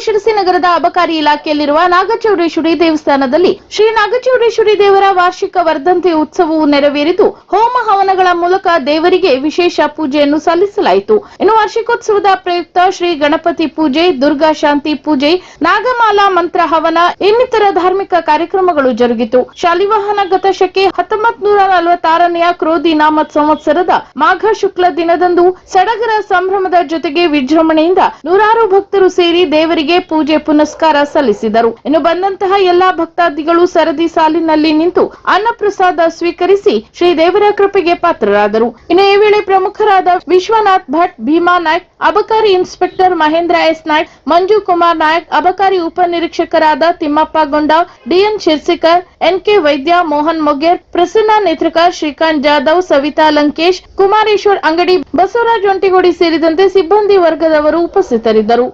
ಶಿರಸಿ ನಗರದ ಅಬಕಾರಿ ಇಲಾಖೆಯಲ್ಲಿರುವ ನಾಗಚೌಡೇಶ್ವರಿ ದೇವಸ್ಥಾನದಲ್ಲಿ ಶ್ರೀ ನಾಗಚೌಡೇಶ್ವರಿ ದೇವರ ವಾರ್ಷಿಕ ವರ್ಧಂತಿ ಉತ್ಸವವು ನೆರವೇರಿತು. ಹೋಮ ಹವನಗಳ ಮೂಲಕ ದೇವರಿಗೆ ವಿಶೇಷ ಪೂಜೆಯನ್ನು ಸಲ್ಲಿಸಲಾಯಿತು. ಇನ್ನು ವಾರ್ಷಿಕೋತ್ಸವದ ಪ್ರಯುಕ್ತ ಶ್ರೀ ಗಣಪತಿ ಪೂಜೆ, ದುರ್ಗಾ ಶಾಂತಿ ಪೂಜೆ, ನಾಗಮಾಲಾ ಮಂತ್ರ ಹವನ ಇನ್ನಿತರ ಧಾರ್ಮಿಕ ಕಾರ್ಯಕ್ರಮಗಳು ಜರುಗಿತು. ಶಾಲಿವಾಹನ ಗತಶಕೆ 1946ನೆಯ ಕ್ರೋಧಿ ನಾಮ ಸಂವತ್ಸರದ ಮಾಘ ಶುಕ್ಲ ದಿನದಂದು ಸಡಗರ ಸಂಭ್ರಮದ ಜೊತೆಗೆ ವಿಜೃಂಭಣೆಯಿಂದ ನೂರಾರು ಭಕ್ತರು ಸೇರಿ ದೇವರಿಗೆ ಪೂಜೆ ಪುನಸ್ಕಾರ ಸಲ್ಲಿಸಿದರು. ಇನ್ನು ಬಂದಂತಹ ಎಲ್ಲಾ ಭಕ್ತಾದಿಗಳು ಸರದಿ ಸಾಲಿನಲ್ಲಿ ನಿಂತು ಅನ್ನ ಪ್ರಸಾದ ಸ್ವೀಕರಿಸಿ ಶ್ರೀ ದೇವರ ಕೃಪೆಗೆ ಪಾತ್ರರಾದರು. ಇನ್ನು ಈ ವೇಳೆ ಪ್ರಮುಖರಾದ ವಿಶ್ವನಾಥ್ ಭಟ್, ಭೀಮಾ ನಾಯ್ಕ್, ಅಬಕಾರಿ ಇನ್ಸ್ಪೆಕ್ಟರ್ ಮಹೇಂದ್ರ ಎಸ್ ನಾಯ್ಕ್, ಮಂಜು ಕುಮಾರ್ ನಾಯ್ಕ್, ಅಬಕಾರಿ ಉಪನಿರೀಕ್ಷಕರಾದ ತಿಮ್ಮಪ್ಪ ಗೊಂಡ, ಡಿಎನ್ ಶಿರ್ಸಿಕರ್, ಎನ್ಕೆ ವೈದ್ಯ, ಮೋಹನ್ ಮೊಗೇರ್, ಪ್ರಸನ್ನ ನೇತ್ರಕರ್, ಶ್ರೀಕಾಂತ್ ಜಾಧವ್, ಸವಿತಾ ಲಂಕೇಶ್, ಕುಮಾರೇಶ್ವರ್ ಅಂಗಡಿ, ಬಸವರಾಜ್ ಒಂಟಿಗೋಡಿ ಸೇರಿದಂತೆ ಸಿಬ್ಬಂದಿ ವರ್ಗದವರು ಉಪಸ್ಥಿತರಿದ್ದರು.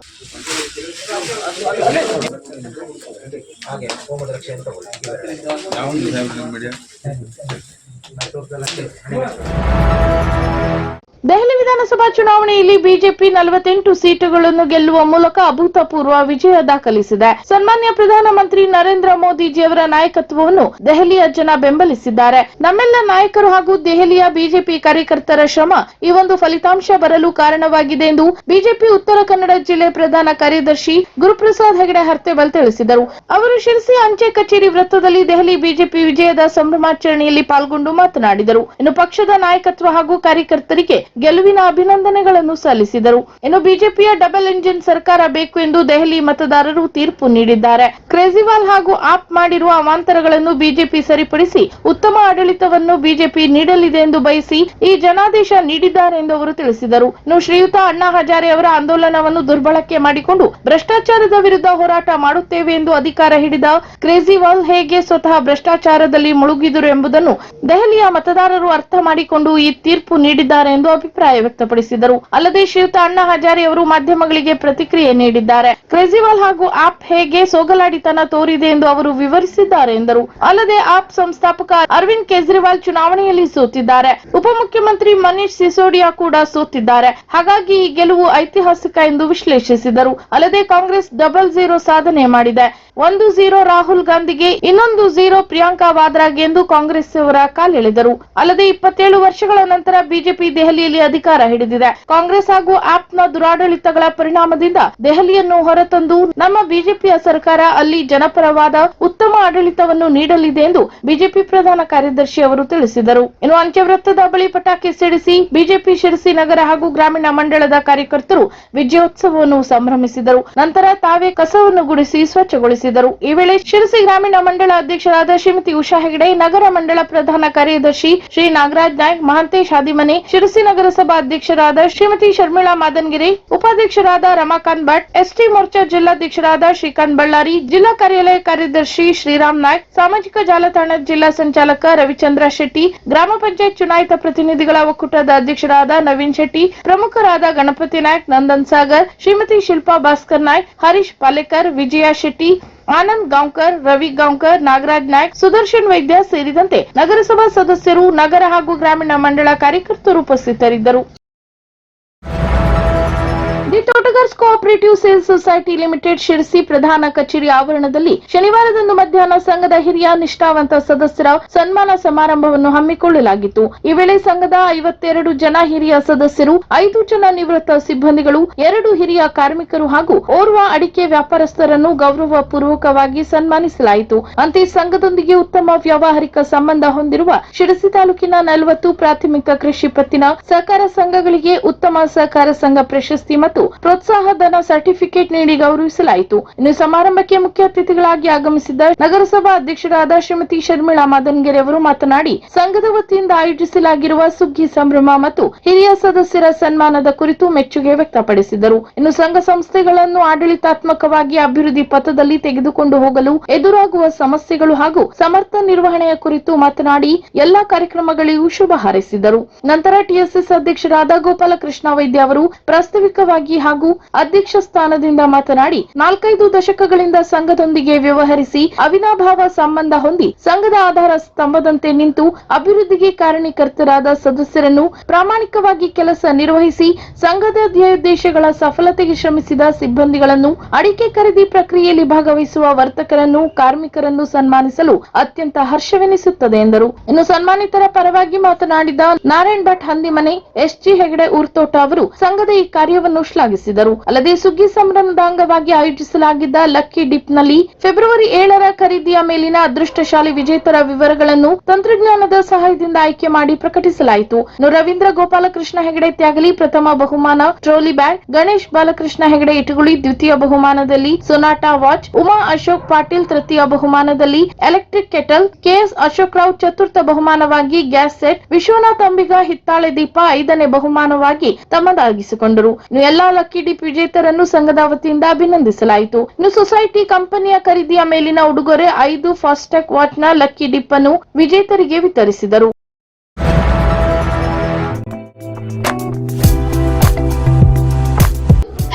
ದೆಹಲಿ ವಿಧಾನಸಭಾ ಚುನಾವಣೆಯಲ್ಲಿ ಬಿಜೆಪಿ 48 ಸೀಟುಗಳನ್ನು ಗೆಲ್ಲುವ ಮೂಲಕ ಅಭೂತಪೂರ್ವ ವಿಜಯ ದಾಖಲಿಸಿದೆ. ಸನ್ಮಾನ್ಯ ಪ್ರಧಾನಮಂತ್ರಿ ನರೇಂದ್ರ ಮೋದಿಜಿಯವರ ನಾಯಕತ್ವವನ್ನು ದೆಹಲಿಯ ಜನ ಬೆಂಬಲಿಸಿದ್ದಾರೆ. ನಮ್ಮೆಲ್ಲ ನಾಯಕರು ಹಾಗೂ ದೆಹಲಿಯ ಬಿಜೆಪಿ ಕಾರ್ಯಕರ್ತರ ಶ್ರಮ ಈ ಒಂದು ಫಲಿತಾಂಶ ಬರಲು ಕಾರಣವಾಗಿದೆ ಎಂದು ಬಿಜೆಪಿ ಉತ್ತರ ಕನ್ನಡ ಜಿಲ್ಲೆ ಪ್ರಧಾನ ಕಾರ್ಯದರ್ಶಿ ಗುರುಪ್ರಸಾದ್ ಹೆಗಡೆ ಹರ್ತೆಬಲ್ ತಿಳಿಸಿದರು. ಅವರು ಶಿರಸಿ ಅಂಚೆ ಕಚೇರಿ ವೃತ್ತದಲ್ಲಿ ದೆಹಲಿ ಬಿಜೆಪಿ ವಿಜಯದ ಸಂಭ್ರಮಾಚರಣೆಯಲ್ಲಿ ಪಾಲ್ಗೊಂಡು ಮಾತನಾಡಿದರು. ಇನ್ನು ಪಕ್ಷದ ನಾಯಕತ್ವ ಹಾಗೂ ಕಾರ್ಯಕರ್ತರಿಗೆ ಗೆಲುವಿನ ಅಭಿನಂದನೆಗಳನ್ನು ಸಲ್ಲಿಸಿದರು. ಇನ್ನು ಬಿಜೆಪಿಯ ಡಬಲ್ ಇಂಜಿನ್ ಸರ್ಕಾರ ಬೇಕು ಎಂದು ದೆಹಲಿ ಮತದಾರರು ತೀರ್ಪು ನೀಡಿದ್ದಾರೆ. ಕೇಜ್ರಿವಾಲ್ ಹಾಗೂ ಆಪ್ ಮಾಡಿರುವ ಅವಾಂತರಗಳನ್ನು ಬಿಜೆಪಿ ಸರಿಪಡಿಸಿ ಉತ್ತಮ ಆಡಳಿತವನ್ನು ಬಿಜೆಪಿ ನೀಡಲಿದೆ ಎಂದು ಬಯಸಿ ಈ ಜನಾದೇಶ ನೀಡಿದ್ದಾರೆ ಎಂದು ಅವರು ತಿಳಿಸಿದರು. ಇನ್ನು ಶ್ರೀಯುತ ಅಣ್ಣಾ ಹಜಾರೆ ಅವರ ಆಂದೋಲನವನ್ನು ದುರ್ಬಳಕೆ ಮಾಡಿಕೊಂಡು ಭ್ರಷ್ಟಾಚಾರದ ವಿರುದ್ಧ ಹೋರಾಟ ಮಾಡುತ್ತೇವೆ ಎಂದು ಅಧಿಕಾರ ಹಿಡಿದ ಕೇಜ್ರಿವಾಲ್ ಹೇಗೆ ಸ್ವತಃ ಭ್ರಷ್ಟಾಚಾರದಲ್ಲಿ ಮುಳುಗಿದರು ಎಂಬುದನ್ನು ದೆಹಲಿಯ ಮತದಾರರು ಅರ್ಥ ಮಾಡಿಕೊಂಡು ಈ ತೀರ್ಪು ನೀಡಿದ್ದಾರೆ ಎಂದು ಅಭಿಪ್ರಾಯ ವ್ಯಕ್ತಪಡಿಸಿದರು. ಅಲ್ಲದೆ ಶ್ರೀಯುತ ಅಣ್ಣಾ ಹಜಾರೆ ಅವರು ಮಾಧ್ಯಮಗಳಿಗೆ ಪ್ರತಿಕ್ರಿಯೆ ನೀಡಿದ್ದಾರೆ. ಕೇಜ್ರಿವಾಲ್ ಹಾಗೂ ಆಪ್ ಹೇಗೆ ಸೋಗಲಾಡಿತನ ತೋರಿದೆ ಎಂದು ಅವರು ವಿವರಿಸಿದ್ದಾರೆ ಎಂದರು. ಅಲ್ಲದೆ ಆಪ್ ಸಂಸ್ಥಾಪಕ ಅರವಿಂದ್ ಕೇಜ್ರಿವಾಲ್ ಚುನಾವಣೆಯಲ್ಲಿ ಸೋತಿದ್ದಾರೆ. ಉಪಮುಖ್ಯಮಂತ್ರಿ ಮನೀಶ್ ಸಿಸೋಡಿಯಾ ಕೂಡ ಸೋತಿದ್ದಾರೆ. ಹಾಗಾಗಿ ಈ ಗೆಲುವು ಐತಿಹಾಸಿಕ ಎಂದು ವಿಶ್ಲೇಷಿಸಿದರು. ಅಲ್ಲದೆ ಕಾಂಗ್ರೆಸ್ 00 ಸಾಧನೆ ಮಾಡಿದೆ. 1-0 ರಾಹುಲ್ ಗಾಂಧಿಗೆ, ಇನ್ನೊಂದು 0 ಪ್ರಿಯಾಂಕಾ ವಾದ್ರಾಗೆ ಎಂದು ಕಾಂಗ್ರೆಸ್ ಅವರ ಕಾಲೆಳೆದರು. ಅಲ್ಲದೆ 27 ವರ್ಷಗಳ ನಂತರ ಬಿಜೆಪಿ ದೆಹಲಿಯಲ್ಲಿ ಅಧಿಕಾರ ಹಿಡಿದಿದೆ. ಕಾಂಗ್ರೆಸ್ ಹಾಗೂ ಆಪ್ನ ದುರಾಡಳಿತಗಳ ಪರಿಣಾಮದಿಂದ ದೆಹಲಿಯನ್ನು ಹೊರತಂದು ನಮ್ಮ ಬಿಜೆಪಿಯ ಸರ್ಕಾರ ಅಲ್ಲಿ ಜನಪರವಾದ ಉತ್ತಮ ಆಡಳಿತವನ್ನು ನೀಡಲಿದೆ ಎಂದು ಬಿಜೆಪಿ ಪ್ರಧಾನ ಕಾರ್ಯದರ್ಶಿ ಅವರು ತಿಳಿಸಿದರು. ಇನ್ನು ಅಂಚೆ ವೃತ್ತದ ಬಳಿ ಪಟಾಕಿ ಸಿಡಿಸಿ ಬಿಜೆಪಿ ಶಿರಸಿ ನಗರ ಹಾಗೂ ಗ್ರಾಮೀಣ ಮಂಡಳದ ಕಾರ್ಯಕರ್ತರು ವಿಜಯೋತ್ಸವವನ್ನು ಸಂಭ್ರಮಿಸಿದರು. ನಂತರ ತಾವೇ ಕಸವನ್ನು ಗುಡಿಸಿ ಸ್ವಚ್ಛಗೊಳಿಸಿದರು. ಈ ವೇಳೆ ಶಿರಸಿ ಗ್ರಾಮೀಣ ಮಂಡಳ ಅಧ್ಯಕ್ಷರಾದ ಶ್ರೀಮತಿ ಉಷಾ ಹೆಗಡೆ, ನಗರ ಮಂಡಳ ಪ್ರಧಾನ ಕಾರ್ಯದರ್ಶಿ ಶ್ರೀ ನಾಗರಾಜ್ ನಾಯ್ಕ್, ಮಹಾಂತೇಶ್ ಹಾದಿಮನೆ, ಶಿರಸಿ ನಗರಸಭಾ ಅಧ್ಯಕ್ಷರಾದ ಶ್ರೀಮತಿ ಶರ್ಮಿಳಾ ಮಾದನ್ಗಿರಿ, ಉಪಾಧ್ಯಕ್ಷರಾದ ರಮಾಕಾಂತ್ ಭಟ್, ಎಸ್ಟಿ ಮೋರ್ಚಾ ಜಿಲ್ಲಾಧ್ಯಕ್ಷರಾದ ಶ್ರೀಕಾಂತ್ ಬಳ್ಳಾರಿ, ಜಿಲ್ಲಾ ಕಾರ್ಯಾಲಯ ಕಾರ್ಯದರ್ಶಿ ಶ್ರೀರಾಮ್ ನಾಯ್ಕ್, ಸಾಮಾಜಿಕ ಜಾಲತಾಣದ ಜಿಲ್ಲಾ ಸಂಚಾಲಕ ರವಿಚಂದ್ರ ಶೆಟ್ಟಿ, ಗ್ರಾಮ ಪಂಚಾಯತ್ ಚುನಾಯಿತ ಪ್ರತಿನಿಧಿಗಳ ಒಕ್ಕೂಟದ ಅಧ್ಯಕ್ಷರಾದ ನವೀನ್ ಶೆಟ್ಟಿ, ಪ್ರಮುಖರಾದ ಗಣಪತಿ ನಾಯ್ಕ್, ನಂದನ್ ಸಾಗರ್, ಶ್ರೀಮತಿ ಶಿಲ್ಪಾ ಭಾಸ್ಕರ್ ನಾಯ್ಕ್, ಹರೀಶ್ ಪಾಲೇಕರ್, ವಿಜಯ ಶೆಟ್ಟಿ, ಆನಂದ್ ಗಾಂವ್ಕರ್, ರವಿ ಗಾಂವ್ಕರ್, ನಾಗರಾಜ್ ನಾಯ್ಕ್, ಸುದರ್ಶನ್ ವೈದ್ಯ ಸೇರಿದಂತೆ ನಗರಸಭಾ ಸದಸ್ಯರು, ನಗರ ಹಾಗೂ ಗ್ರಾಮೀಣ ಮಂಡಳ ಕಾರ್ಯಕರ್ತರು ಉಪಸ್ಥಿತರಿದ್ದರು. The Totgars cooperative sales society limited Sirsi ಪ್ರಧಾನ ಕಚೇರಿ ಆವರಣದಲ್ಲಿ ಶನಿವಾರದಂದು ಮಧ್ಯಾಹ್ನ ಸಂಘದ ಹಿರಿಯ ನಿಷ್ಠಾವಂತ ಸದಸ್ಯರ ಸನ್ಮಾನ ಸಮಾರಂಭವನ್ನು ಹಮ್ಮಿಕೊಳ್ಳಲಾಗಿತ್ತು. ಈ ವೇಳೆ ಸಂಘದ 52 ಜನ ಹಿರಿಯ ಸದಸ್ಯರು, 5 ಜನ ನಿವೃತ್ತ ಸಿಬ್ಬಂದಿಗಳು, 2 ಹಿರಿಯ ಕಾರ್ಮಿಕರು ಹಾಗೂ ಓರ್ವ ಅಡಿಕೆ ವ್ಯಾಪಾರಸ್ಥರನ್ನು ಗೌರವ ಪೂರ್ವಕವಾಗಿ ಸನ್ಮಾನಿಸಲಾಯಿತು. ಅಂತೆ ಸಂಘದೊಂದಿಗೆ ಉತ್ತಮ ವ್ಯಾವಹಾರಿಕ ಸಂಬಂಧ ಹೊಂದಿರುವ ಶಿರಸಿ ತಾಲೂಕಿನ 40 ಪ್ರಾಥಮಿಕ ಕೃಷಿ ಪತ್ತಿನ ಸಹಕಾರ ಸಂಘಗಳಿಗೆ ಉತ್ತಮ ಸಹಕಾರ ಸಂಘ ಪ್ರಶಸ್ತಿ ಮತ್ತು ಪ್ರೋತ್ಸಾಹ ಧನ ಸರ್ಟಿಫಿಕೇಟ್ ನೀಡಿ ಗೌರವಿಸಲಾಯಿತು. ಇನ್ನು ಸಮಾರಂಭಕ್ಕೆ ಮುಖ್ಯ ಅತಿಥಿಗಳಾಗಿ ಆಗಮಿಸಿದ್ದ ನಗರಸಭಾ ಅಧ್ಯಕ್ಷರಾದ ಶ್ರೀಮತಿ ಶರ್ಮಿಳಾ ಮಾದನ್ಗೆರೆ ಅವರು ಮಾತನಾಡಿ, ಸಂಘದ ವತಿಯಿಂದ ಆಯೋಜಿಸಲಾಗಿರುವ ಸುಗ್ಗಿ ಸಂಭ್ರಮ ಮತ್ತು ಹಿರಿಯ ಸದಸ್ಯರ ಸನ್ಮಾನದ ಕುರಿತು ಮೆಚ್ಚುಗೆ ವ್ಯಕ್ತಪಡಿಸಿದರು. ಇನ್ನು ಸಂಘ ಸಂಸ್ಥೆಗಳನ್ನು ಆಡಳಿತಾತ್ಮಕವಾಗಿ ಅಭಿವೃದ್ಧಿ ಪಥದಲ್ಲಿ ತೆಗೆದುಕೊಂಡು ಹೋಗಲು ಎದುರಾಗುವ ಸಮಸ್ಯೆಗಳು ಹಾಗೂ ಸಮರ್ಥ ನಿರ್ವಹಣೆಯ ಕುರಿತು ಮಾತನಾಡಿ ಎಲ್ಲಾ ಕಾರ್ಯಕ್ರಮಗಳಿಗೂ ಶುಭ ಹಾರೈಸಿದರು. ನಂತರ ಟಿಎಸ್ಎಸ್ ಅಧ್ಯಕ್ಷರಾದ ಗೋಪಾಲಕೃಷ್ಣ ವೈದ್ಯ ಅವರು ಪ್ರಾಸ್ತಾವಿಕವಾಗಿ ಪರವಾಗಿ ಹಾಗೂ ಅಧ್ಯಕ್ಷ ಸ್ಥಾನದಿಂದ ಮಾತನಾಡಿ 4-5 ದಶಕಗಳಿಂದ ಸಂಘದೊಂದಿಗೆ ವ್ಯವಹರಿಸಿ ಅವಿನಾಭಾವ ಸಂಬಂಧ ಹೊಂದಿ ಸಂಘದ ಆಧಾರ ಸ್ತಂಭದಂತೆ ನಿಂತು ಅಭಿವೃದ್ಧಿಗೆ ಕಾರಣೀಕರ್ತರಾದ ಸದಸ್ಯರನ್ನು ಪ್ರಾಮಾಣಿಕವಾಗಿ ಕೆಲಸ ನಿರ್ವಹಿಸಿ ಸಂಘದ ಧ್ಯೇಯೋದ್ದೇಶಗಳ ಸಫಲತೆಗೆ ಶ್ರಮಿಸಿದ ಸಿಬ್ಬಂದಿಗಳನ್ನು ಅಡಿಕೆ ಖರೀದಿ ಪ್ರಕ್ರಿಯೆಯಲ್ಲಿ ಭಾಗವಹಿಸುವ ವರ್ತಕರನ್ನು ಕಾರ್ಮಿಕರನ್ನು ಸನ್ಮಾನಿಸಲು ಅತ್ಯಂತ ಹರ್ಷವೆನಿಸುತ್ತದೆ ಎಂದರು. ಇನ್ನು ಸನ್ಮಾನಿತರ ಪರವಾಗಿ ಮಾತನಾಡಿದ ನಾರಾಯಣ್ ಭಟ್ ಹಂದಿಮನೆ, ಎಸ್ಜಿ ಹೆಗಡೆ ಊರ್ತೋಟ ಅವರು ಸಂಘದ ಈ ಕಾರ್ಯವನ್ನು ಶ್ಲಾಘಿಸಿದರು. ಅಲ್ಲದೆ ಸುಗ್ಗಿ ಸಂಭ್ರಮದ ಅಂಗವಾಗಿ ಆಯೋಜಿಸಲಾಗಿದ್ದ ಲಕ್ಕಿ ಡಿಪ್ ನಲ್ಲಿ ಫೆಬ್ರವರಿ 7ರ ಖರೀದಿಯ ಮೇಲಿನ ಅದೃಷ್ಟಶಾಲಿ ವಿಜೇತರ ವಿವರಗಳನ್ನು ತಂತ್ರಜ್ಞಾನದ ಸಹಾಯದಿಂದ ಆಯ್ಕೆ ಮಾಡಿ ಪ್ರಕಟಿಸಲಾಯಿತು. ರವೀಂದ್ರ ಗೋಪಾಲಕೃಷ್ಣ ಹೆಗಡೆ ತ್ಯಾಗಲಿ ಪ್ರಥಮ ಬಹುಮಾನ ಟ್ರೋಲಿ ಬ್ಯಾಗ್, ಗಣೇಶ್ ಬಾಲಕೃಷ್ಣ ಹೆಗಡೆ ಇಟಗುಳಿ ದ್ವಿತೀಯ ಬಹುಮಾನದಲ್ಲಿ ಸೊನಾಟಾ ವಾಚ್, ಉಮಾ ಅಶೋಕ್ ಪಾಟೀಲ್ ತೃತೀಯ ಬಹುಮಾನದಲ್ಲಿ electric kettle, KS Ashok Rao ಚತುರ್ಥ ಬಹುಮಾನವಾಗಿ ಗ್ಯಾಸ್ ಸೆಟ್, ವಿಶ್ವನಾಥ್ ಅಂಬಿಗ ಹಿತ್ತಾಳೆ ದೀಪ 5ನೇ ಬಹುಮಾನವಾಗಿ ತಮ್ಮದಾಗಿಸಿಕೊಂಡರು. ಇನ್ನು ಎಲ್ಲಾ ಲಕ್ಕಿ ಡಿಪ್ ವಿಜೇತರನ್ನು ಸಂಘದ ವತಿಯಿಂದ ಅಭಿನಂದಿಸಲಾಯಿತು. ಇನ್ನು ಸೊಸೈಟಿ ಕಂಪನಿಯ ಖರೀದಿಯ ಮೇಲಿನ ಉಡುಗೊರೆ 5 ಫಾಸ್ಟ್ಯಾಗ್ ವಾಚ್ನ ಲಕ್ಕಿ ಡಿಪ್ ಅನ್ನು ವಿಜೇತರಿಗೆ ವಿತರಿಸಿದರು.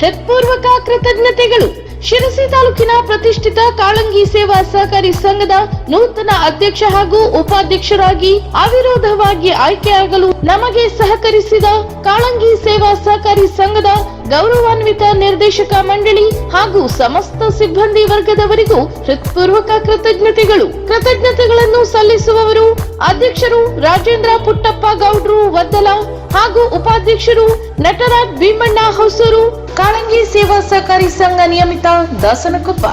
ಹೃತ್ಪೂರ್ವಕ ಕೃತಜ್ಞತೆಗಳು. ಶಿರಸಿ ತಾಲೂಕಿನ ಪ್ರತಿಷ್ಠಿತ ಕಾಳಂಗಿ ಸೇವಾ ಸಹಕಾರಿ ಸಂಘದ ನೂತನ ಅಧ್ಯಕ್ಷ ಹಾಗೂ ಉಪಾಧ್ಯಕ್ಷರಾಗಿ ಅವಿರೋಧವಾಗಿ ಆಯ್ಕೆಯಾಗಲು ನಮಗೆ ಸಹಕರಿಸಿದ ಕಾಳಂಗಿ ಸೇವಾ ಸಹಕಾರಿ ಸಂಘದ ಗೌರವಾನ್ವಿತ ನಿರ್ದೇಶಕ ಮಂಡಳಿ ಹಾಗೂ ಸಮಸ್ತ ಸಿಬ್ಬಂದಿ ವರ್ಗದವರಿಗೂ ಹೃತ್ಪೂರ್ವಕ ಕೃತಜ್ಞತೆಗಳು. ಕೃತಜ್ಞತೆಗಳನ್ನು ಸಲ್ಲಿಸುವವರು ಅಧ್ಯಕ್ಷರು ರಾಜೇಂದ್ರ ಪುಟ್ಟಪ್ಪ ಗೌಡ್ರು ವದ್ದಲ ಹಾಗೂ ಉಪಾಧ್ಯಕ್ಷರು ನಟರಾಜ್ ಭೀಮಣ್ಣ ಹೊಸೂರು, ಕಾಳಂಗಿ ಸೇವಾ ಸಹಕಾರಿ ಸಂಘ ನಿಯಮಿತ ದಾಸನಕೊಪ್ಪ.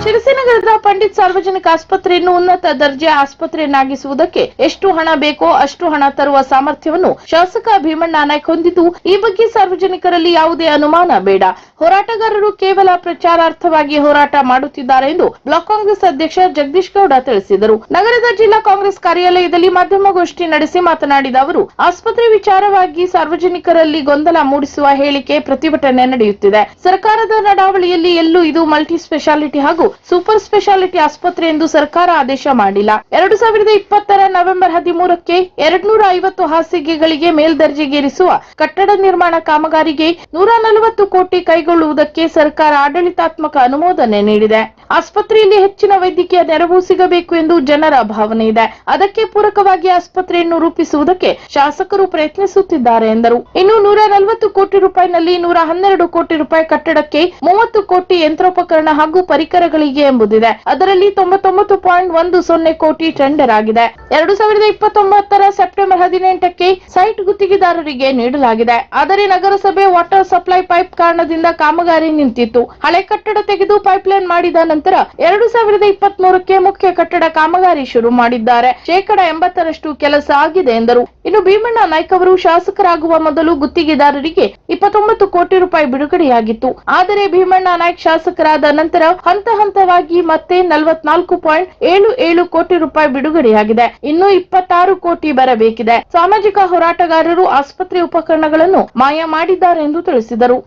ಶಿರಸಿ ನಗರದ ಪಂಡಿತ್ ಸಾರ್ವಜನಿಕ ಆಸ್ಪತ್ರೆಯನ್ನು ಉನ್ನತ ದರ್ಜೆ ಆಸ್ಪತ್ರೆಯನ್ನಾಗಿಸುವುದಕ್ಕೆ ಎಷ್ಟು ಹಣ ಬೇಕೋ ಅಷ್ಟು ಹಣ ತರುವ ಸಾಮರ್ಥ್ಯವನ್ನು ಶಾಸಕ ಭೀಮಣ್ಣ ನಾಯ್ಕ ಹೊಂದಿದ್ದು, ಈ ಬಗ್ಗೆ ಸಾರ್ವಜನಿಕರಲ್ಲಿ ಯಾವುದೇ ಅನುಮಾನ ಬೇಡ. ಹೋರಾಟಗಾರರು ಕೇವಲ ಪ್ರಚಾರಾರ್ಥವಾಗಿ ಹೋರಾಟ ಮಾಡುತ್ತಿದ್ದಾರೆ ಎಂದು ಬ್ಲಾಕ್ ಕಾಂಗ್ರೆಸ್ ಅಧ್ಯಕ್ಷ ಜಗದೀಶ್ ಗೌಡ ತಿಳಿಸಿದರು. ನಗರದ ಜಿಲ್ಲಾ ಕಾಂಗ್ರೆಸ್ ಕಾರ್ಯಾಲಯದಲ್ಲಿ ಮಾಧ್ಯಮಗೋಷ್ಠಿ ನಡೆಸಿ ಮಾತನಾಡಿದ ಅವರು, ಆಸ್ಪತ್ರೆ ವಿಚಾರವಾಗಿ ಸಾರ್ವಜನಿಕರಲ್ಲಿ ಗೊಂದಲ ಮೂಡಿಸುವ ಹೇಳಿಕೆ, ಪ್ರತಿಭಟನೆ ನಡೆಯುತ್ತಿದೆ. ಸರ್ಕಾರದ ನಡಾವಳಿಯಲ್ಲಿ ಎಲ್ಲೂ ಇದು ಮಲ್ಟಿ ಸ್ಪೆಷಾಲಿಟಿ ಹಾಗೂ ಸೂಪರ್ ಸ್ಪೆಷಾಲಿಟಿ ಆಸ್ಪತ್ರೆ ಎಂದು ಸರ್ಕಾರ ಆದೇಶ ಮಾಡಿಲ್ಲ. 2020ರ ನವೆಂಬರ್ 13ಕ್ಕೆ 250 ಹಾಸಿಗೆಗಳಿಗೆ ಮೇಲ್ದರ್ಜೆಗೇರಿಸುವ ಕಟ್ಟಡ ನಿರ್ಮಾಣ ಕಾಮಗಾರಿಗೆ 140 ಕೋಟಿ ಕೈಗೊಳ್ಳುವುದಕ್ಕೆ ಸರ್ಕಾರ ಆಡಳಿತಾತ್ಮಕ ಅನುಮೋದನೆ ನೀಡಿದೆ. ಆಸ್ಪತ್ರೆಯಲ್ಲಿ ಹೆಚ್ಚಿನ ವೈದ್ಯಕೀಯ ನೆರವು ಸಿಗಬೇಕು ಎಂದು ಜನರ ಭಾವನೆ ಇದೆ. ಅದಕ್ಕೆ ಪೂರಕವಾಗಿ ಆಸ್ಪತ್ರೆಯನ್ನು ರೂಪಿಸುವುದಕ್ಕೆ ಶಾಸಕರು ಪ್ರಯತ್ನಿಸುತ್ತಿದ್ದಾರೆ ಎಂದರು. ಇನ್ನು 140 ಕೋಟಿ ರೂಪಾಯಿನಲ್ಲಿ 112 ಕೋಟಿ ರೂಪಾಯಿ ಕಟ್ಟಡಕ್ಕೆ, 30 ಕೋಟಿ ಯಂತ್ರೋಪಕರಣ ಹಾಗೂ ಪರಿಕರಗಳಿಗೆ ಎಂಬುದಿದೆ. ಅದರಲ್ಲಿ 99.10 ಕೋಟಿ ಟೆಂಡರ್ ಆಗಿದೆ. 2029ರ ಸೆಪ್ಟೆಂಬರ್ 18ಕ್ಕೆ ಸೈಟ್ ಗುತ್ತಿಗೆದಾರರಿಗೆ ನೀಡಲಾಗಿದೆ. ಆದರೆ ನಗರಸಭೆ ವಾಟರ್ ಸಪ್ಲೈ ಪೈಪ್ ಕಾರಣದಿಂದ ಕಾಮಗಾರಿ ನಿಂತಿತ್ತು. ಹಳೆ ಕಟ್ಟಡ ತೆಗೆದು ಪೈಪ್ಲೈನ್ ಮಾಡಿದ ನಂತರ 2023ಕ್ಕೆ ಮುಖ್ಯ ಕಟ್ಟಡ ಕಾಮಗಾರಿ ಶುರು ಮಾಡಿದ್ದಾರೆ. 80% ಕೆಲಸ ಆಗಿದೆ ಎಂದರು. ಇನ್ನು ಭೀಮಣ್ಣ ನಾಯ್ಕ ಅವರು ಶಾಸಕರಾಗುವ ಮೊದಲು ಗುತ್ತಿಗೆದಾರರಿಗೆ 29 ಕೋಟಿ ರೂಪಾಯಿ ಬಿಡುಗಡೆಯಾಗಿತ್ತು. ಆದರೆ ಭೀಮಣ್ಣ ನಾಯ್ಕ ಶಾಸಕರಾದ ನಂತರ ಹಂತ ಹಂತವಾಗಿ ಮತ್ತೆ 44.77 ಕೋಟಿ ರೂಪಾಯಿ ಬಿಡುಗಡೆಯಾಗಿದೆ. ಇನ್ನು 26 ಕೋಟಿ ಬರಬೇಕಿದೆ. ಸಾಮಾಜಿಕ ಹೋರಾಟಗಾರರು ಆಸ್ಪತ್ರೆ ಉಪಕರಣಗಳನ್ನು ಮಾಯ ಮಾಡಿದ್ದಾರೆ ಎಂದು ತಿಳಿಸಿದರು.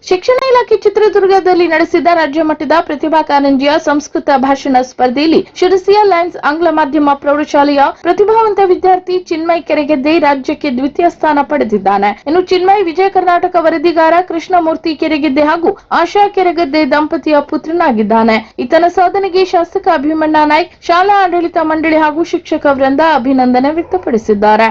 ಶಿಕ್ಷಣ ಇಲಾಖೆ ಚಿತ್ರದುರ್ಗದಲ್ಲಿ ನಡೆಸಿದ ರಾಜ್ಯ ಮಟ್ಟದ ಪ್ರತಿಭಾ ಕಾರಂಜಿಯ ಸಂಸ್ಕೃತ ಭಾಷಣ ಸ್ಪರ್ಧೆಯಲ್ಲಿ ಶಿರಸಿಯ ಲಯನ್ಸ್ ಆಂಗ್ಲ ಮಾಧ್ಯಮ ಪ್ರೌಢಶಾಲೆಯ ಪ್ರತಿಭಾವಂತ ವಿದ್ಯಾರ್ಥಿ ಚಿನ್ಮಯ್ ಕೆರೆಗೆದ್ದೆ ರಾಜ್ಯಕ್ಕೆ ದ್ವಿತೀಯ ಸ್ಥಾನ ಪಡೆದಿದ್ದಾನೆ. ಇನ್ನು ಚಿನ್ಮಯ್ ವಿಜಯ ಕರ್ನಾಟಕ ವರದಿಗಾರ ಕೃಷ್ಣಮೂರ್ತಿ ಕೆರೆಗೆದ್ದೆ ಹಾಗೂ ಆಶಾ ಕೆರೆಗದ್ದೆ ದಂಪತಿಯ ಪುತ್ರನಾಗಿದ್ದಾನೆ. ಈತನ ಸಾಧನೆಗೆ ಶಾಸಕ ಭೀಮಣ್ಣ ನಾಯ್ಕ, ಶಾಲಾ ಆಡಳಿತ ಮಂಡಳಿ ಹಾಗೂ ಶಿಕ್ಷಕ ವೃಂದ ಅಭಿನಂದನೆ ವ್ಯಕ್ತಪಡಿಸಿದ್ದಾರೆ.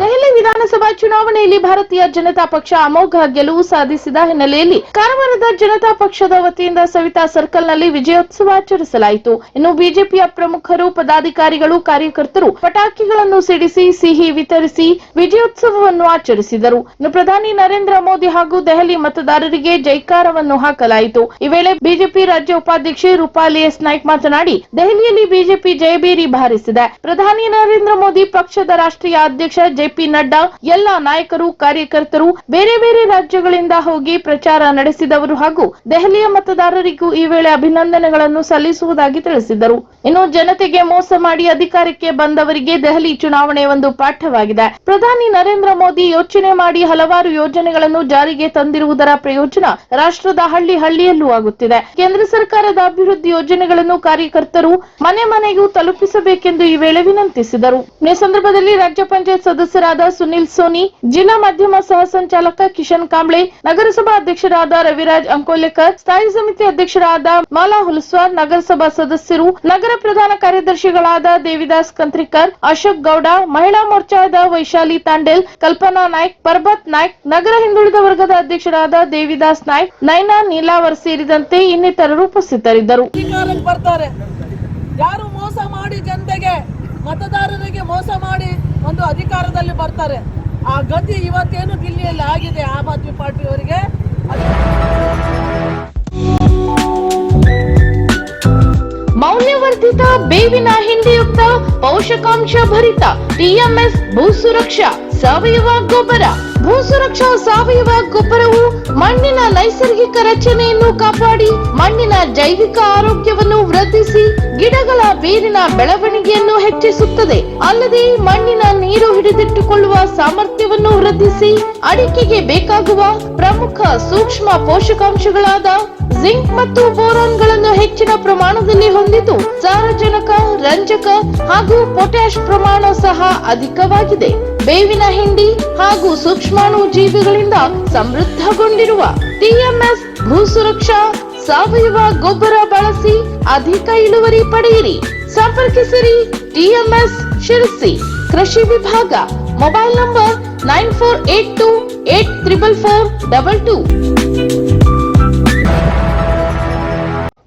ದೆಹಲಿ ವಿಧಾನಸಭಾ ಚುನಾವಣೆಯಲ್ಲಿ ಭಾರತೀಯ ಜನತಾ ಪಕ್ಷ ಅಮೋಘ ಗೆಲುವು ಸಾಧಿಸಿದ ಹಿನ್ನೆಲೆಯಲ್ಲಿ ಕಾರವಾರದ ಜನತಾ ಪಕ್ಷದ ವತಿಯಿಂದ ಸವಿತಾ ಸರ್ಕಲ್ನಲ್ಲಿ ವಿಜಯೋತ್ಸವ ಆಚರಿಸಲಾಯಿತು. ಇನ್ನು ಬಿಜೆಪಿಯ ಪ್ರಮುಖರು, ಪದಾಧಿಕಾರಿಗಳು, ಕಾರ್ಯಕರ್ತರು ಪಟಾಕಿಗಳನ್ನು ಸಿಡಿಸಿ ಸಿಹಿ ವಿತರಿಸಿ ವಿಜಯೋತ್ಸವವನ್ನು ಆಚರಿಸಿದರು. ಇನ್ನು ಪ್ರಧಾನಿ ನರೇಂದ್ರ ಮೋದಿ ಹಾಗೂ ದೆಹಲಿ ಮತದಾರರಿಗೆ ಜೈಕಾರವನ್ನು ಹಾಕಲಾಯಿತು. ಈ ವೇಳೆ ಬಿಜೆಪಿ ರಾಜ್ಯ ಉಪಾಧ್ಯಕ್ಷೆ ರೂಪಾಲಿ ಎಸ್ ನಾಯ್ಕ್ ಮಾತನಾಡಿ, ದೆಹಲಿಯಲ್ಲಿ ಬಿಜೆಪಿ ಜಯಬೇರಿ ಬಾರಿಸಿದೆ. ಪ್ರಧಾನಿ ನರೇಂದ್ರ ಮೋದಿ, ಪಕ್ಷದ ರಾಷ್ಟ್ರೀಯ ಅಧ್ಯಕ್ಷ ಜೆಪಿ ನಡ್ಡಾ ಎಲ್ಲ ನಾಯಕರು ಕಾರ್ಯಕರ್ತರು ಬೇರೆ ಬೇರೆ ರಾಜ್ಯಗಳಿಂದ ಹೋಗಿ ಪ್ರಚಾರ ನಡೆಸಿದವರು ಹಾಗೂ ದೆಹಲಿಯ ಮತದಾರರಿಗೂ ಈ ವೇಳೆ ಅಭಿನಂದನೆಗಳನ್ನು ಸಲ್ಲಿಸುವುದಾಗಿ ತಿಳಿಸಿದರು. ಇನ್ನು ಜನತೆಗೆ ಮೋಸ ಮಾಡಿ ಅಧಿಕಾರಕ್ಕೆ ಬಂದವರಿಗೆ ದೆಹಲಿ ಚುನಾವಣೆ ಒಂದು ಪಾಠವಾಗಿದೆ. ಪ್ರಧಾನಿ ನರೇಂದ್ರ ಮೋದಿ ಯೋಚನೆ ಮಾಡಿ ಹಲವಾರು ಯೋಜನೆಗಳನ್ನು ಜಾರಿಗೆ ತಂದಿರುವುದರ ಪ್ರಯೋಜನ ರಾಷ್ಟ್ರದ ಹಳ್ಳಿಯಲ್ಲೂ ಆಗುತ್ತಿದೆ. ಕೇಂದ್ರ ಸರ್ಕಾರದ ಅಭಿವೃದ್ಧಿ ಯೋಜನೆಗಳನ್ನು ಕಾರ್ಯಕರ್ತರು ಮನೆ ಮನೆಗೂ ತಲುಪಿಸಬೇಕೆಂದು ಈ ವೇಳೆ ವಿನಂತಿಸಿದರು. ಈ ಸಂದರ್ಭದಲ್ಲಿ ರಾಜ್ಯ ಪಂಚಾಯತ್ ಸದಸ್ಯರಾದ ಸುನಿಲ್ ಸೋನಿ, ಜಿಲ್ಲಾ ಮಾಧ್ಯಮ ಸಹ ಸಂಚಾಲಕ ಕಿಶನ್ ಕಾಂಬ್ಳೆ, ನಗರಸಭಾ ಅಧ್ಯಕ್ಷರಾದ ರವಿರಾಜ್ ಅಂಕೋಲೆಕರ್, ಸ್ಥಾಯಿ ಸಮಿತಿ ಅಧ್ಯಕ್ಷರಾದ ಮಾಲಾ ಹುಲ್ಸ್ವಾರ್, ನಗರಸಭಾ ಸದಸ್ಯರು, ನಗರ ಪ್ರಧಾನ ಕಾರ್ಯದರ್ಶಿಗಳಾದ ದೇವಿದಾಸ್ ಕಂತ್ರಿಕರ್, ಅಶೋಕ್ ಗೌಡ, ಮಹಿಳಾ ಮೋರ್ಚಾದ ವೈಶಾಲಿ ತಾಂಡೇಲ್, ಕಲ್ಪನಾ ನಾಯ್ಕ್, ಪರ್ಬತ್ ನಾಯ್ಕ್, ನಗರ ಹಿಂದುಳಿದ ವರ್ಗದ ಅಧ್ಯಕ್ಷರಾದ ದೇವಿದಾಸ್ ನಾಯ್ಕ್, ನೈನಾ ನೀಲಾವರ್ ಸೇರಿದಂತೆ ಇನ್ನಿತರರು ಉಪಸ್ಥಿತರಿದ್ದರು. ಯಾರು ಮೋಸ ಮಾಡಿ ಜನತೆಗೆ ಮತದಾರರಿಗೆ ಮೋಸ ಮಾಡಿ ಒಂದು ಅಧಿಕಾರದಲ್ಲಿ ಬರ್ತಾರೆ, ಆ ಗತಿ ಇವತ್ತೇನು ದಿಲ್ಲಿಯಲ್ಲಿ ಆಗಿದೆ ಆಮ್ ಆದ್ಮಿ ಪಾರ್ಟಿಯವರಿಗೆ. ಮೌಲ್ಯವರ್ಧಿತ ಬೇವಿನ ಹಿಂಡಿಯುಕ್ತ ಪೋಷಕಾಂಶ ಭರಿತ ಟಿಎಂಎಸ್ ಭೂಸುರಕ್ಷಾ ಸಾವಯವ ಗೊಬ್ಬರ. ಭೂಸುರಕ್ಷಾ ಸಾವಯವ ಗೊಬ್ಬರವು ಮಣ್ಣಿನ ನೈಸರ್ಗಿಕ ರಚನೆಯನ್ನು ಕಾಪಾಡಿ ಮಣ್ಣಿನ ಜೈವಿಕ ಆರೋಗ್ಯವನ್ನು ವೃದ್ಧಿಸಿ ಗಿಡಗಳ ಬೇರಿನ ಬೆಳವಣಿಗೆಯನ್ನು ಹೆಚ್ಚಿಸುತ್ತದೆ. ಅಲ್ಲದೆ ಮಣ್ಣಿನ ನೀರು ಹಿಡಿದಿಟ್ಟುಕೊಳ್ಳುವ ಸಾಮರ್ಥ್ಯವನ್ನು ವೃದ್ಧಿಸಿ ಅಡಿಕೆಗೆ ಬೇಕಾಗುವ ಪ್ರಮುಖ ಸೂಕ್ಷ್ಮ ಪೋಷಕಾಂಶಗಳಾದ ಜಿಂಕ್ ಮತ್ತು ಬೋರಾನ್ಗಳನ್ನು ಹೆಚ್ಚಿನ ಪ್ರಮಾಣದಲ್ಲಿ ಹೊಂದಿದ್ದು ಸಾರಜನಕ, ರಂಜಕ ಹಾಗೂ ಪೊಟ್ಯಾಷ್ ಪ್ರಮಾಣ ಸಹ ಅಧಿಕವಾಗಿದೆ. ಬೇವಿನ ಹಿಂಡಿ ಹಾಗೂ ಸೂಕ್ಷ್ಮಾಣು ಜೀವಿಗಳಿಂದ ಸಮೃದ್ಧಗೊಂಡಿರುವ ಟಿಎಂಎಸ್ ಭೂಸುರಕ್ಷಾ ಸಾವಯವ ಗೊಬ್ಬರ ಬಳಸಿ ಅಧಿಕ ಇಳುವರಿ ಪಡೆಯಿರಿ. ಸಂಪರ್ಕಿಸಿರಿ ಟಿಎಂಎಸ್ ಶಿರಸಿ ಕೃಷಿ ವಿಭಾಗ. Mobile number 9482844422.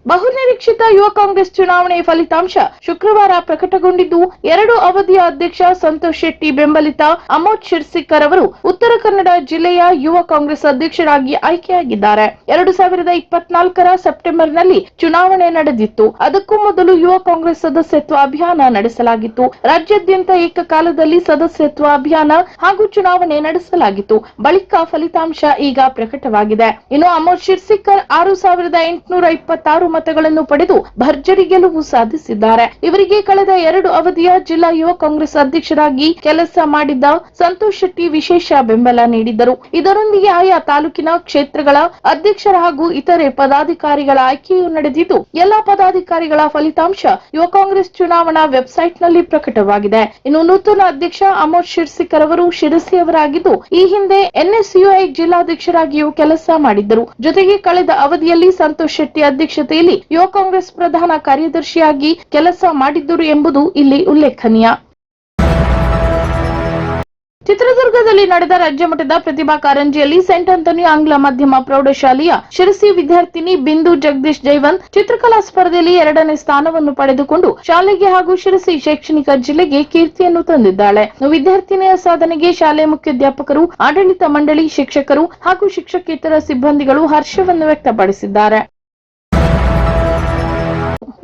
ಬಹುನಿರೀಕ್ಷಿತ ಯುವ ಕಾಂಗ್ರೆಸ್ ಚುನಾವಣೆ ಫಲಿತಾಂಶ ಶುಕ್ರವಾರ ಪ್ರಕಟಗೊಂಡಿದ್ದು, 2 ಅವಧಿಯ ಅಧ್ಯಕ್ಷ ಸಂತೋಷ್ ಶೆಟ್ಟಿ ಬೆಂಬಲಿತ ಅಮೋದ್ ಶಿರ್ಸಿಕರ್ ಅವರು ಉತ್ತರ ಕನ್ನಡ ಜಿಲ್ಲೆಯ ಯುವ ಕಾಂಗ್ರೆಸ್ ಅಧ್ಯಕ್ಷರಾಗಿ ಆಯ್ಕೆಯಾಗಿದ್ದಾರೆ. 2024ರ ಸೆಪ್ಟೆಂಬರ್ನಲ್ಲಿ ಚುನಾವಣೆ ನಡೆದಿತ್ತು. ಅದಕ್ಕೂ ಮೊದಲು ಯುವ ಕಾಂಗ್ರೆಸ್ ಸದಸ್ಯತ್ವ ಅಭಿಯಾನ ನಡೆಸಲಾಗಿತ್ತು. ರಾಜ್ಯಾದ್ಯಂತ ಏಕಕಾಲದಲ್ಲಿ ಸದಸ್ಯತ್ವ ಅಭಿಯಾನ ಹಾಗೂ ಚುನಾವಣೆ ನಡೆಸಲಾಗಿತ್ತು. ಬಳಿಕ ಫಲಿತಾಂಶ ಈಗ ಪ್ರಕಟವಾಗಿದೆ. ಇನ್ನು ಅಮೋದ್ ಶಿರ್ಸಿಕರ್ 6826 ಮತಗಳನ್ನು ಪಡೆದು ಭರ್ಜರಿ ಗೆಲುವು ಸಾಧಿಸಿದ್ದಾರೆ. ಇವರಿಗೆ ಕಳೆದ 2 ಅವಧಿಯ ಜಿಲ್ಲಾ ಯುವ ಕಾಂಗ್ರೆಸ್ ಅಧ್ಯಕ್ಷರಾಗಿ ಕೆಲಸ ಮಾಡಿದ್ದ ಸಂತೋಷ್ ಶೆಟ್ಟಿ ವಿಶೇಷ ಬೆಂಬಲ ನೀಡಿದ್ದರು. ಇದರೊಂದಿಗೆ ಆಯಾ ತಾಲೂಕಿನ ಕ್ಷೇತ್ರಗಳ ಅಧ್ಯಕ್ಷರ ಹಾಗೂ ಇತರೆ ಪದಾಧಿಕಾರಿಗಳ ಆಯ್ಕೆಯೂ ನಡೆದಿದ್ದು, ಎಲ್ಲಾ ಪದಾಧಿಕಾರಿಗಳ ಫಲಿತಾಂಶ ಯುವ ಕಾಂಗ್ರೆಸ್ ಚುನಾವಣಾ ವೆಬ್ಸೈಟ್ನಲ್ಲಿ ಪ್ರಕಟವಾಗಿದೆ. ಇನ್ನು ನೂತನ ಅಧ್ಯಕ್ಷ ಅಮೋದ್ ಶಿರ್ಸಿಕರ್ ಅವರು ಶಿರಸಿಯವರಾಗಿದ್ದು, ಈ ಹಿಂದೆ ಎನ್ಎಸ್ಯುಐ ಜಿಲ್ಲಾಧ್ಯಕ್ಷರಾಗಿಯೂ ಕೆಲಸ ಮಾಡಿದ್ದರು. ಜೊತೆಗೆ ಕಳೆದ ಅವಧಿಯಲ್ಲಿ ಸಂತೋಷ್ ಶೆಟ್ಟಿ ಅಧ್ಯಕ್ಷತೆಯಲ್ಲಿ ಯುವ ಕಾಂಗ್ರೆಸ್ ಪ್ರಧಾನ ಕಾರ್ಯದರ್ಶಿಯಾಗಿ ಕೆಲಸ ಮಾಡಿದ್ದರು ಎಂಬುದು ಇಲ್ಲಿ ಉಲ್ಲೇಖನೀಯ. ಚಿತ್ರದುರ್ಗದಲ್ಲಿ ನಡೆದ ರಾಜ್ಯ ಮಟ್ಟದ ಪ್ರತಿಭಾ ಕಾರಂಜಿಯಲ್ಲಿ ಸೆಂಟ್ ಆಂಥೋನಿ ಆಂಗ್ಲ ಮಾಧ್ಯಮ ಪ್ರೌಢಶಾಲೆಯ ಶಿರಸಿ ವಿದ್ಯಾರ್ಥಿನಿ ಬಿಂದು ಜಗದೀಶ್ ಜೈವಂತ್ ಚಿತ್ರಕಲಾ ಸ್ಪರ್ಧೆಯಲ್ಲಿ 2ನೇ ಸ್ಥಾನವನ್ನು ಪಡೆದುಕೊಂಡು ಶಾಲೆಗೆ ಹಾಗೂ ಶಿರಸಿ ಶೈಕ್ಷಣಿಕ ಜಿಲ್ಲೆಗೆ ಕೀರ್ತಿಯನ್ನು ತಂದಿದ್ದಾಳೆ. ವಿದ್ಯಾರ್ಥಿನಿಯ ಸಾಧನೆಗೆ ಶಾಲೆ ಮುಖ್ಯಾಧ್ಯಾಪಕರು, ಆಡಳಿತ ಮಂಡಳಿ, ಶಿಕ್ಷಕರು ಹಾಗೂ ಶಿಕ್ಷಕೇತರ ಸಿಬ್ಬಂದಿಗಳು ಹರ್ಷವನ್ನು ವ್ಯಕ್ತಪಡಿಸಿದ್ದಾರೆ.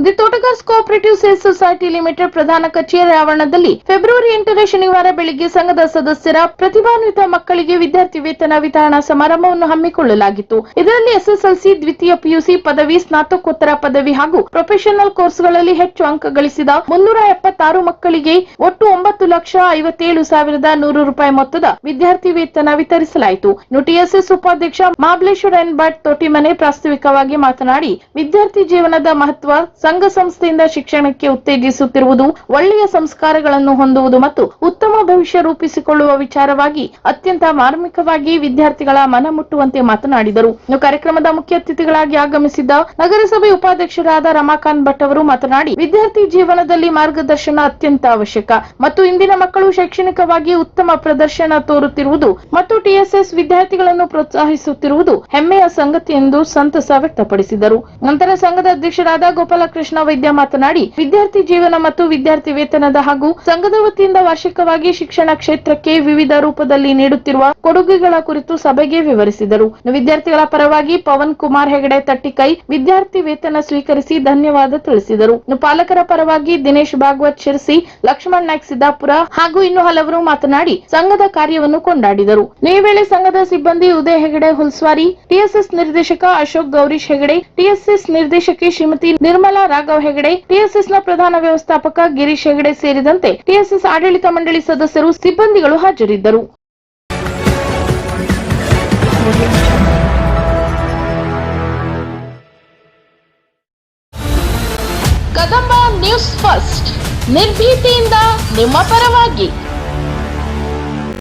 The Totgars cooperative sales society limited ಪ್ರಧಾನ ಕಚೇರಿ ಆವರಣದಲ್ಲಿ ಫೆಬ್ರವರಿ 8ರ ಶನಿವಾರ ಬೆಳಿಗ್ಗೆ ಸಂಘದ ಸದಸ್ಯರ ಪ್ರತಿಭಾನ್ವಿತ ಮಕ್ಕಳಿಗೆ ವಿದ್ಯಾರ್ಥಿ ವೇತನ ವಿತರಣಾ ಸಮಾರಂಭವನ್ನು ಹಮ್ಮಿಕೊಳ್ಳಲಾಗಿತ್ತು. ಇದರಲ್ಲಿ ಎಸ್ಎಸ್ಎಲ್ಸಿ, ದ್ವಿತೀಯ ಪಿಯುಸಿ, ಪದವಿ, ಸ್ನಾತಕೋತ್ತರ ಪದವಿ ಹಾಗೂ ಪ್ರೊಫೆಷನಲ್ ಕೋರ್ಸ್ಗಳಲ್ಲಿ ಹೆಚ್ಚು ಅಂಕ ಗಳಿಸಿದ 376 ಮಕ್ಕಳಿಗೆ ಒಟ್ಟು 9,57,100 ರೂಪಾಯಿ ಮೊತ್ತದ ವಿದ್ಯಾರ್ಥಿ ವೇತನ ವಿತರಿಸಲಾಯಿತು. ಟಿಎಸ್ಎಸ್ ಉಪಾಧ್ಯಕ್ಷ ಮಹಾಬಲೇಶ್ವರ ಎನ್ ಭಟ್ ತೋಟಿಮನೆ ಪ್ರಾಸ್ತಾವಿಕವಾಗಿ ಮಾತನಾಡಿ, ವಿದ್ಯಾರ್ಥಿ ಜೀವನದ ಮಹತ್ವ, ಸಂಘ ಸಂಸ್ಥೆಯಿಂದ ಶಿಕ್ಷಣಕ್ಕೆ ಉತ್ತೇಜಿಸುತ್ತಿರುವುದು, ಒಳ್ಳೆಯ ಸಂಸ್ಕಾರಗಳನ್ನು ಹೊಂದುವುದು ಮತ್ತು ಉತ್ತಮ ಭವಿಷ್ಯ ರೂಪಿಸಿಕೊಳ್ಳುವ ವಿಚಾರವಾಗಿ ಅತ್ಯಂತ ಮಾರ್ಮಿಕವಾಗಿ ವಿದ್ಯಾರ್ಥಿಗಳ ಮನ ಮುಟ್ಟುವಂತೆ ಮಾತನಾಡಿದರು. ಕಾರ್ಯಕ್ರಮದ ಮುಖ್ಯ ಅತಿಥಿಗಳಾಗಿ ಆಗಮಿಸಿದ್ದ ನಗರಸಭೆ ಉಪಾಧ್ಯಕ್ಷರಾದ ರಮಾಕಾಂತ್ ಭಟ್ ಅವರು ಮಾತನಾಡಿ, ವಿದ್ಯಾರ್ಥಿ ಜೀವನದಲ್ಲಿ ಮಾರ್ಗದರ್ಶನ ಅತ್ಯಂತ ಅವಶ್ಯಕ ಮತ್ತು ಇಂದಿನ ಮಕ್ಕಳು ಶೈಕ್ಷಣಿಕವಾಗಿ ಉತ್ತಮ ಪ್ರದರ್ಶನ ತೋರುತ್ತಿರುವುದು ಮತ್ತು ಟಿಎಸ್ಎಸ್ ವಿದ್ಯಾರ್ಥಿಗಳನ್ನು ಪ್ರೋತ್ಸಾಹಿಸುತ್ತಿರುವುದು ಹೆಮ್ಮೆಯ ಸಂಗತಿ ಎಂದು ಸಂತಸ ವ್ಯಕ್ತಪಡಿಸಿದರು. ನಂತರ ಸಂಘದ ಅಧ್ಯಕ್ಷರಾದ ಗೋಪಾಲಕೃಷ್ಣ ರಾಮಕೃಷ್ಣ ವೈದ್ಯ ಮಾತನಾಡಿ, ವಿದ್ಯಾರ್ಥಿ ಜೀವನ ಮತ್ತು ವಿದ್ಯಾರ್ಥಿ ವೇತನದ ಹಾಗೂ ಸಂಘದ ವತಿಯಿಂದ ವಾರ್ಷಿಕವಾಗಿ ಶಿಕ್ಷಣ ಕ್ಷೇತ್ರಕ್ಕೆ ವಿವಿಧ ರೂಪದಲ್ಲಿ ನೀಡುತ್ತಿರುವ ಕೊಡುಗೆಗಳ ಕುರಿತು ಸಭೆಗೆ ವಿವರಿಸಿದರು. ವಿದ್ಯಾರ್ಥಿಗಳ ಪರವಾಗಿ ಪವನ್ ಕುಮಾರ್ ಹೆಗಡೆ ತಟ್ಟಿಕೈ ವಿದ್ಯಾರ್ಥಿ ವೇತನ ಸ್ವೀಕರಿಸಿ ಧನ್ಯವಾದ ತಿಳಿಸಿದರು. ಪಾಲಕರ ಪರವಾಗಿ ದಿನೇಶ್ ಭಾಗವತ್ ಶಿರ್ಸಿ, ಲಕ್ಷ್ಮಣ್ ನಾಯ್ಕ್ ಸಿದ್ದಾಪುರ ಹಾಗೂ ಇನ್ನು ಹಲವರು ಮಾತನಾಡಿ ಸಂಘದ ಕಾರ್ಯವನ್ನು ಕೊಂಡಾಡಿದರು. ಈ ವೇಳೆ ಸಂಘದ ಸಿಬ್ಬಂದಿ ಉದಯ ಹೆಗಡೆ ಹುಲ್ಸ್ವಾರಿ, ಟಿಎಸ್ಎಸ್ ನಿರ್ದೇಶಕ ಅಶೋಕ್ ಗೌರೀಶ್ ಹೆಗಡೆ, ಟಿಎಸ್ಎಸ್ ನಿರ್ದೇಶಕಿ ಶ್ರೀಮತಿ ನಿರ್ಮಲಾ ರಾಘವ್ ಹೆಗಡೆ, ಟಿಎಸ್ಎಸ್ನ ಪ್ರಧಾನ ವ್ಯವಸ್ಥಾಪಕ ಗಿರೀಶ್ ಹೆಗಡೆ ಸೇರಿದಂತೆ ಟಿಎಸ್ಎಸ್ ಆಡಳಿತ ಮಂಡಳಿ ಸದಸ್ಯರು, ಸಿಬ್ಬಂದಿಗಳು ಹಾಜರಿದ್ದರು. ಕದಂಬ ನ್ಯೂಸ್ ಫಸ್ಟ್, ನಿರ್ಭೀತಿಯಿಂದ ನಿಮ್ಮ ಪರವಾಗಿ.